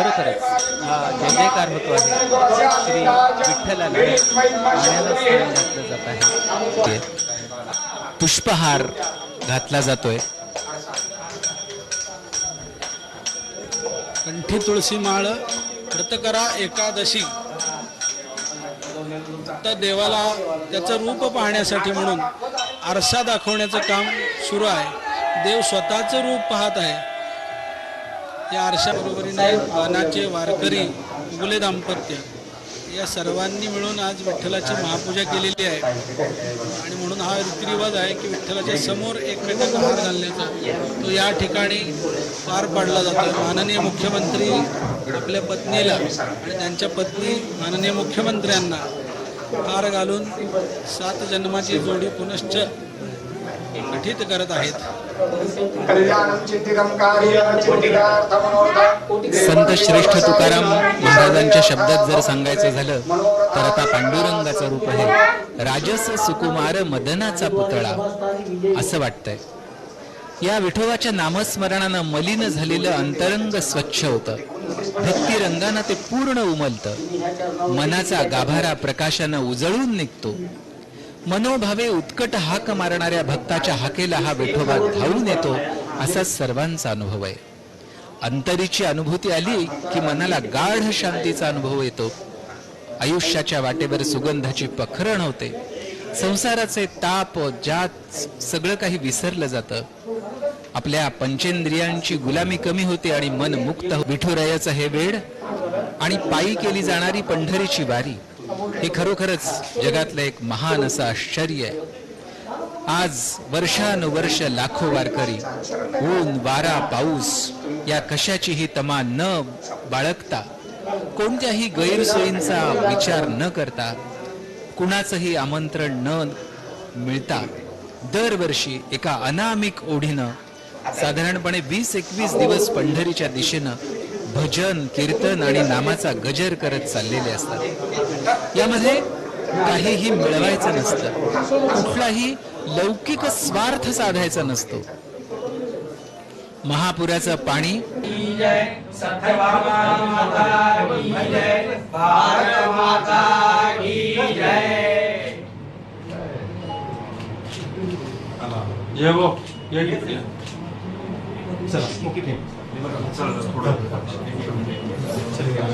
खरोखरच हा जय जयकार होतो आहे. श्री विठ्ठलाला पाण्याला स्नान घातलं जात आहे. पुष्पहार घातला जातोय. कंठी तुळशी माळ व्रतकरा एकादशी. तर देवाला त्याचं रूप पाहण्यासाठी म्हणून आरसा दाखवण्याचं काम सुरू आहे. देव स्वतःचं रूप पाहत आहे. या आरशाबरोबरीने मानाचे वारकरी उगले दाम्पत्य या सर्वांनी मिळून आज विठ्ठलाची महापूजा केलेली आहे. आणि म्हणून हा रीतिरिवाज आहे की विठ्ठलाच्या समोर एकमेकांना हार घालण्याचा तो या ठिकाणी पार पाडला जातो. माननीय मुख्यमंत्री आपल्या पत्नीला आणि त्यांच्या पत्नी माननीय मुख्यमंत्र्यांना हार घालून 7 जन्माची जोडी पुनश्च गठीत करत आहेत. संत श्रेष्ठ तुकाराम महाराजांच्या शब्दात जर सांगायचं झालं तर आता पांडुरंगाचं रूप आहे. राजस सुकुमार मदनाचा पुतळा असं वाटतंय. या विठोबाच्या नामस्मरणानं मलिन झालेलं अंतरंग स्वच्छ होतं. भक्ती रंगानं ते पूर्ण उमलतं. मनाचा गाभारा प्रकाशानं उजळून निघतो. मनोभावे उत्कट हाक मारणाऱ्या भक्ताच्या हाकेला हा विठोबा धावून येतो असा सर्वांचा अनुभव आहे. अंतरीची अनुभूती आली की मनाला गाढ शांतीचा अनुभव येतो. आयुष्याच्या वाटेवर सुगंधाची पखरण होते. संसाराचे ताप जात सगळं काही विसरलं जातं. आपल्या पंचेंद्रियांची गुलामी कमी होते आणि मन मुक्त. विठुरायाचं हे वेड आणि पायी केली जाणारी पंढरीची वारी हे खरोखरच जगातलं एक महान असं आश्चर्य आहे. आज वर्षानुवर्ष लाखो वारकरी ऊन वारा पाऊस या कशाचीही तमा न बाळगता, कोणत्याही गैरसोयींचा विचार न करता, कुणाचंही आमंत्रण न मिळता दरवर्षी एका अनामिक ओढीनं साधारणपणे 20-21 दिवस पंढरीच्या दिशेनं भजन कीर्तन आणि नामाचा गजर करत चाललेले असतात. यामध्ये काहीही मिळवायचं नसतं. कुठलाही लौकिक स्वार्थ साधायचा नसतो. महापुराचं पाणी चला